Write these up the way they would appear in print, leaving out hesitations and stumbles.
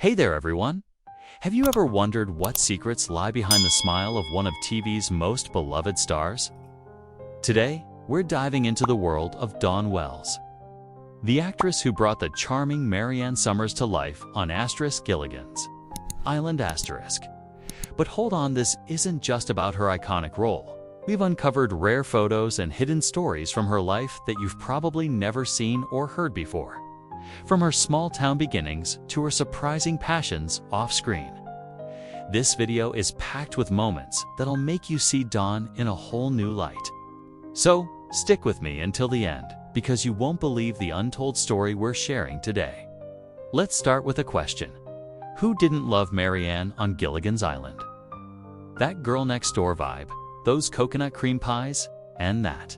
Hey there, everyone! Have you ever wondered what secrets lie behind the smile of one of TV's most beloved stars? Today, we're diving into the world of Dawn Wells, the actress who brought the charming Marianne Summers to life on Gilligan's Island *. But hold on, this isn't just about her iconic role. We've uncovered rare photos and hidden stories from her life that you've probably never seen or heard before. From her small-town beginnings to her surprising passions off-screen. This video is packed with moments that'll make you see Dawn in a whole new light. So, stick with me until the end, because you won't believe the untold story we're sharing today. Let's start with a question. Who didn't love Marianne on Gilligan's Island? That girl next door vibe, those coconut cream pies, and that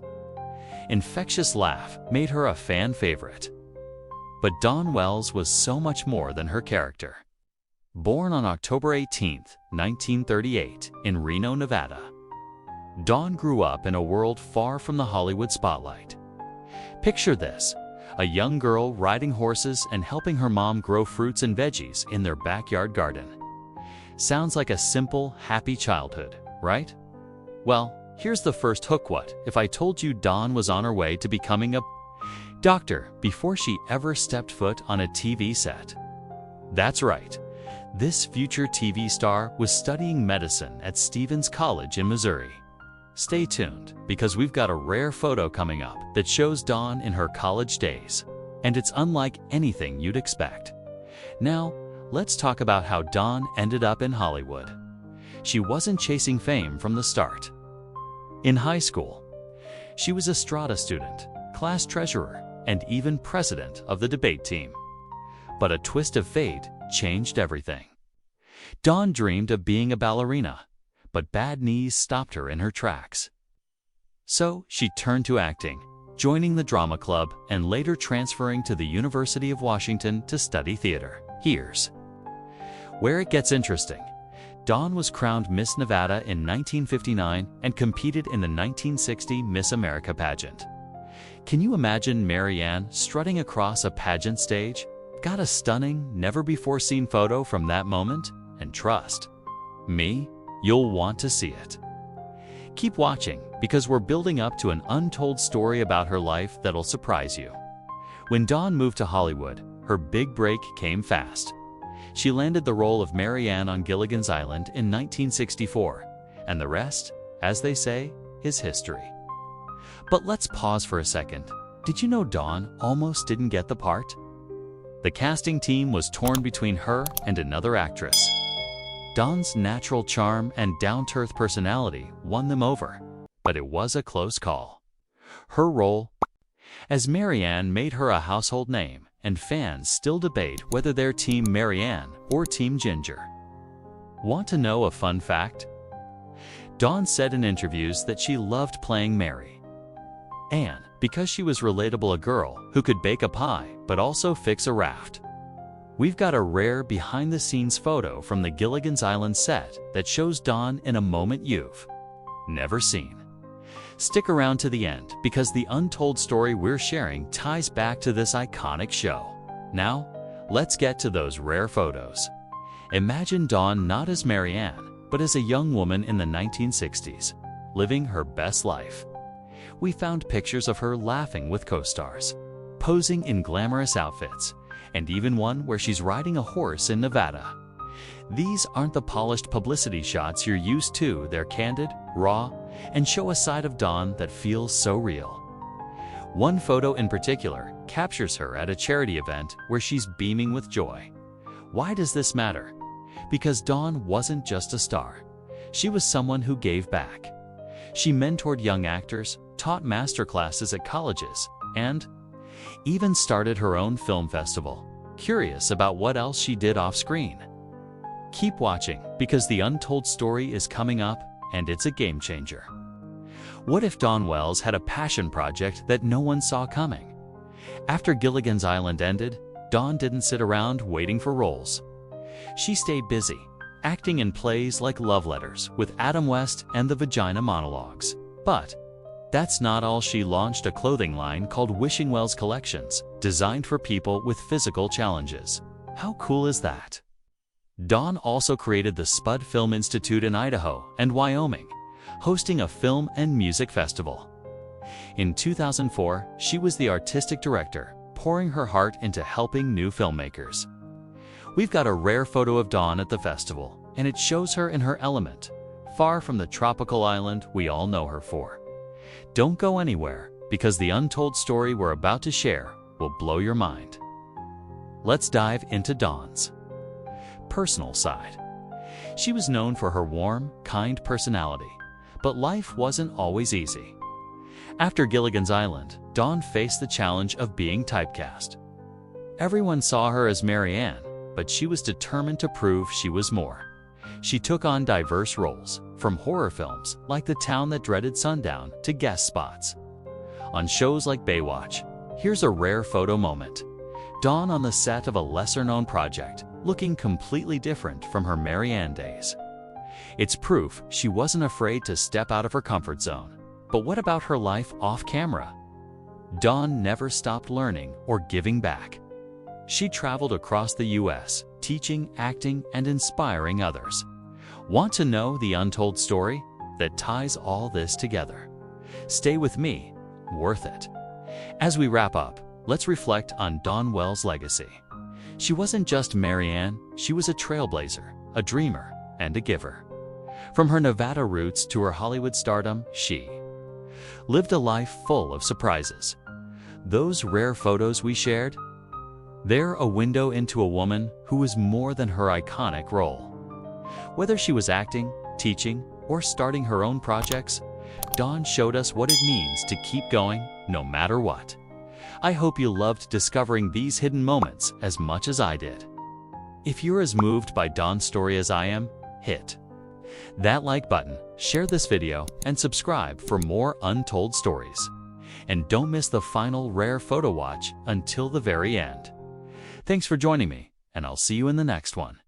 infectious laugh made her a fan favorite. But Dawn Wells was so much more than her character. Born on October 18, 1938, in Reno, Nevada, Dawn grew up in a world far from the Hollywood spotlight. Picture this, a young girl riding horses and helping her mom grow fruits and veggies in their backyard garden. Sounds like a simple, happy childhood, right? Well, here's the first hook. What if I told you Dawn was on her way to becoming a doctor before she ever stepped foot on a TV set? That's right. This future TV star was studying medicine at Stevens College in Missouri. Stay tuned, because we've got a rare photo coming up that shows Dawn in her college days, and it's unlike anything you'd expect. Now, let's talk about how Dawn ended up in Hollywood. She wasn't chasing fame from the start. In high school, she was a Strata student, class treasurer, and even president of the debate team. But a twist of fate changed everything. Dawn dreamed of being a ballerina, but bad knees stopped her in her tracks. So she turned to acting, joining the drama club and later transferring to the University of Washington to study theater. Here's where it gets interesting. Dawn was crowned Miss Nevada in 1959 and competed in the 1960 Miss America pageant. Can you imagine Marianne strutting across a pageant stage? Got a stunning, never-before-seen photo from that moment? And trust me, you'll want to see it. Keep watching, because we're building up to an untold story about her life that'll surprise you. When Dawn moved to Hollywood, her big break came fast. She landed the role of Marianne on Gilligan's Island in 1964, and the rest, as they say, is history. But let's pause for a second. Did you know Dawn almost didn't get the part? The casting team was torn between her and another actress. Dawn's natural charm and down-to-earth personality won them over, but it was a close call. Her role as Marianne made her a household name, and fans still debate whether they're Team Marianne or Team Ginger. Want to know a fun fact? Dawn said in interviews that she loved playing Mary Anne because she was relatable, a girl who could bake a pie but also fix a raft. We've got a rare behind-the-scenes photo from the Gilligan's Island set that shows Dawn in a moment you've never seen. Stick around to the end, because the untold story we're sharing ties back to this iconic show. Now, let's get to those rare photos. Imagine Dawn not as Marianne, but as a young woman in the 1960s, living her best life. We found pictures of her laughing with co-stars, posing in glamorous outfits, and even one where she's riding a horse in Nevada. These aren't the polished publicity shots you're used to. They're candid, raw, and show a side of Dawn that feels so real. One photo in particular captures her at a charity event where she's beaming with joy. Why does this matter? Because Dawn wasn't just a star. She was someone who gave back. She mentored young actors, taught masterclasses at colleges, and even started her own film festival. Curious about what else she did off-screen? Keep watching, because the untold story is coming up, and it's a game changer. What if Dawn Wells had a passion project that no one saw coming? After Gilligan's Island ended, Dawn didn't sit around waiting for roles. She stayed busy, acting in plays like Love Letters with Adam West and The Vagina Monologues. But that's not all. She launched a clothing line called Wishing Wells Collections, designed for people with physical challenges. How cool is that? Dawn also created the Spud Film Institute in Idaho and Wyoming, hosting a film and music festival. In 2004, she was the artistic director, pouring her heart into helping new filmmakers. We've got a rare photo of Dawn at the festival, and it shows her in her element, far from the tropical island we all know her for. Don't go anywhere, because the untold story we're about to share will blow your mind. Let's dive into Dawn's personal side. She was known for her warm, kind personality, but life wasn't always easy. After Gilligan's Island, Dawn faced the challenge of being typecast. Everyone saw her as Mary Ann, but she was determined to prove she was more. She took on diverse roles, from horror films like The Town That Dreaded Sundown to guest spots on shows like Baywatch. Here's a rare photo moment. Dawn on the set of a lesser-known project, looking completely different from her Mary Ann days. It's proof she wasn't afraid to step out of her comfort zone. But what about her life off camera? Dawn never stopped learning or giving back. She traveled across the U.S., teaching, acting, and inspiring others. Want to know the untold story that ties all this together? Stay with me, worth it. As we wrap up, let's reflect on Dawn Wells' legacy. She wasn't just Mary Ann, she was a trailblazer, a dreamer, and a giver. From her Nevada roots to her Hollywood stardom, she lived a life full of surprises. Those rare photos we shared? They're a window into a woman who was more than her iconic role. Whether she was acting, teaching, or starting her own projects, Dawn showed us what it means to keep going no matter what. I hope you loved discovering these hidden moments as much as I did. If you're as moved by Dawn's story as I am, hit that like button, share this video, and subscribe for more untold stories. And don't miss the final rare photo watch until the very end. Thanks for joining me, and I'll see you in the next one.